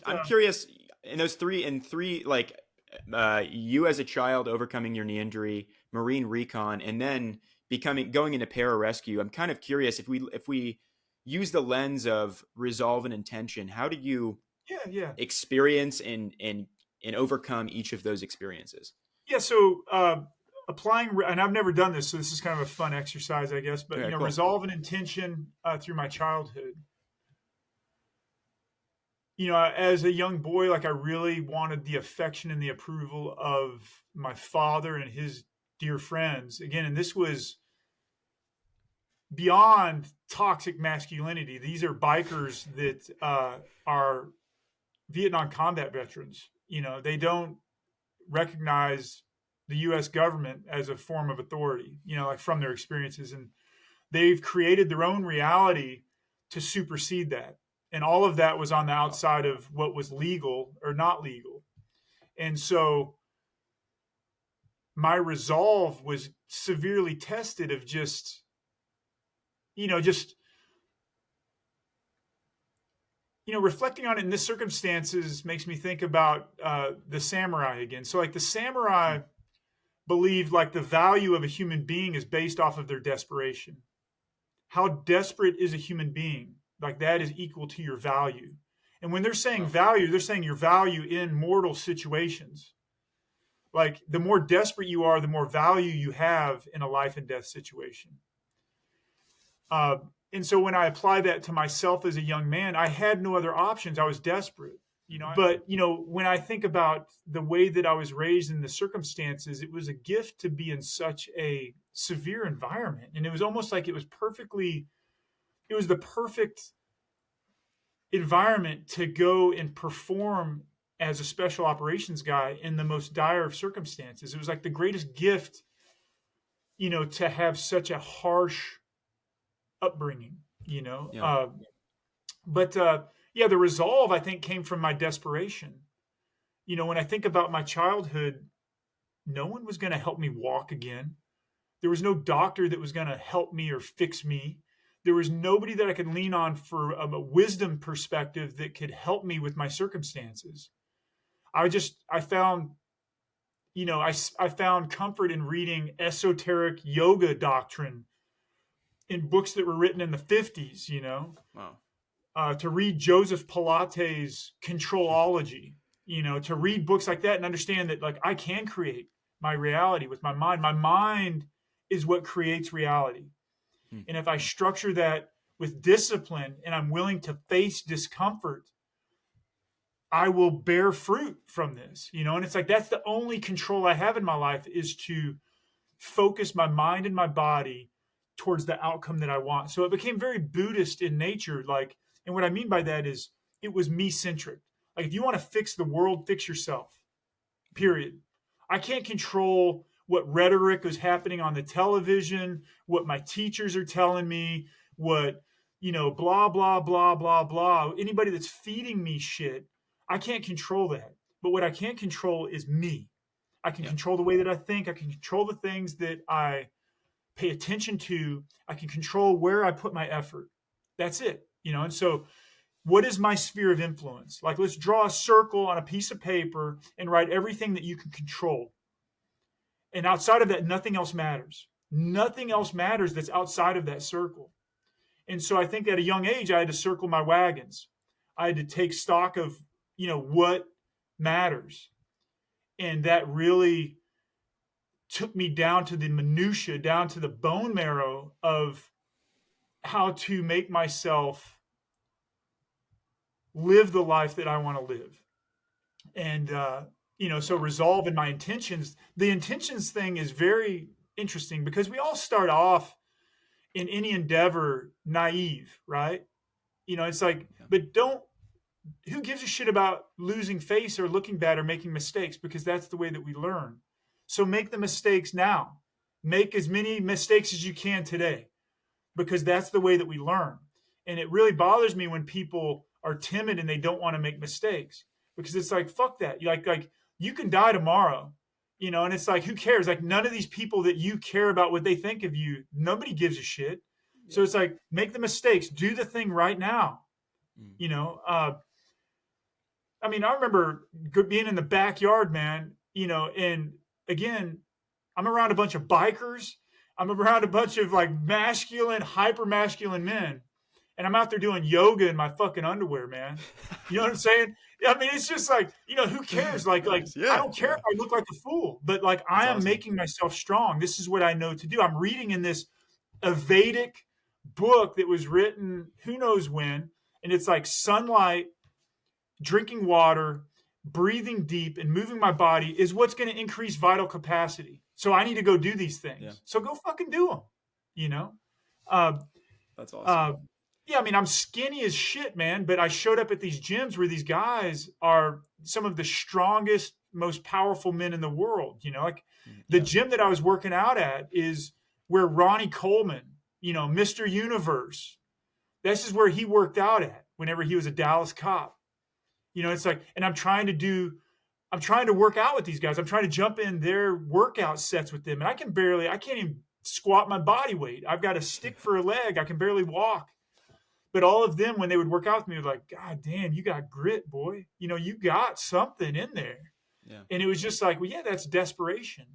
But I'm curious in those three, like you as a child overcoming your knee injury, Marine recon, and then going into pararescue. I'm kind of curious if we use the lens of resolve and intention. How did you yeah, yeah, experience and overcome each of those experiences? yeah. So applying, and I've never done this, so this is kind of a fun exercise, I guess. But Okay, cool. resolve and intention through my childhood. As a young boy, like I really wanted the affection and the approval of my father and his dear friends. Again, and this was beyond toxic masculinity. These are bikers that are Vietnam combat veterans. They don't recognize the U.S. government as a form of authority, like from their experiences. And they've created their own reality to supersede that. And all of that was on the outside of what was legal or not legal. And so my resolve was severely tested of just reflecting on it in this circumstances makes me think about the samurai again. So like the samurai believed like the value of a human being is based off of their desperation. How desperate is a human being? Like that is equal to your value. And when they're saying Wow. value, they're saying your value in mortal situations. Like the more desperate you are, the more value you have in a life and death situation. Uh, and so when I apply that to myself as a young man, I had no other options. I was desperate. But when I think about the way that I was raised in the circumstances, it was a gift to be in such a severe environment. And it was almost like it was the perfect environment to go and perform as a special operations guy in the most dire of circumstances. It was like the greatest gift, to have such a harsh upbringing, you know. Yeah. Uh, but yeah, the resolve I think came from my desperation. When I think about my childhood, no one was going to help me walk again. There was no doctor that was going to help me or fix me. There was nobody that I could lean on for a wisdom perspective that could help me with my circumstances. I found, I found comfort in reading esoteric yoga doctrine in books that were written in the 50s, Wow. to read Joseph Pilates' Controlology, to read books like that and understand that like I can create my reality with my mind. My mind is what creates reality. Hmm. And if I structure that with discipline and I'm willing to face discomfort, I will bear fruit from this, and it's like that's the only control I have in my life is to focus my mind and my body towards the outcome that I want. So it became very Buddhist in nature. Like, and what I mean by that is it was me centric. Like, if you want to fix the world, fix yourself, period. I can't control what rhetoric is happening on the television, what my teachers are telling me, what, blah, blah, blah, blah, blah. Anybody that's feeding me shit, I can't control that. But what I can't control is me. I can Yeah. control the way that I think. I can control the things that I pay attention to. I can control where I put my effort. That's it. And so what is my sphere of influence? Like, let's draw a circle on a piece of paper and write everything that you can control. And outside of that, nothing else matters. Nothing else matters that's outside of that circle. And so I think at a young age, I had to circle my wagons. I had to take stock of, what matters. And that really took me down to the minutia, down to the bone marrow of how to make myself live the life that I want to live. And so Wow. resolve in my intentions. The intentions thing is very interesting because we all start off in any endeavor naive, right? It's like, Yeah. but don't. Who gives a shit about losing face or looking bad or making mistakes? Because that's the way that we learn. So make the mistakes now. Make as many mistakes as you can today, because that's the way that we learn. And it really bothers me when people are timid and they don't want to make mistakes, because it's like, fuck that. You like you can die tomorrow, and it's like, who cares? Like, none of these people that you care about what they think of you, nobody gives a shit. Yeah. So it's like, make the mistakes, do the thing right now. Mm. You know, uh, I mean, I remember being in the backyard, man, and again, I'm around a bunch of bikers. I'm around a bunch of like masculine, hyper masculine men. And I'm out there doing yoga in my fucking underwear, man. You know what I'm saying? I mean, it's just like, who cares? Like Nice. I Yeah. don't care if Yeah. I look like a fool, but like That's I am awesome. making myself strong. This is what I know to do. I'm reading in this a Vedic book that was written who knows when, and it's like sunlight, drinking water, breathing deep, and moving my body is what's going to increase vital capacity. So I need to go do these Yeah. things. So go fucking do them. You know. Uh, That's awesome. uh, yeah, I mean, I'm skinny as shit, man, but I showed up at these gyms where these guys are some of the strongest, most powerful men in the world. Like the Yeah. gym that I was working out at is where Ronnie Coleman, Mr. Universe, this is where he worked out at whenever he was a Dallas cop. It's like, and I'm trying to work out with these guys. I'm trying to jump in their workout sets with them. And I can't even squat my body weight. I've got a stick for a leg. I can barely walk. But all of them, when they would work out with me, were like, God damn, you got grit, boy. You got something in there. Yeah. And it was just like, well, yeah, that's desperation.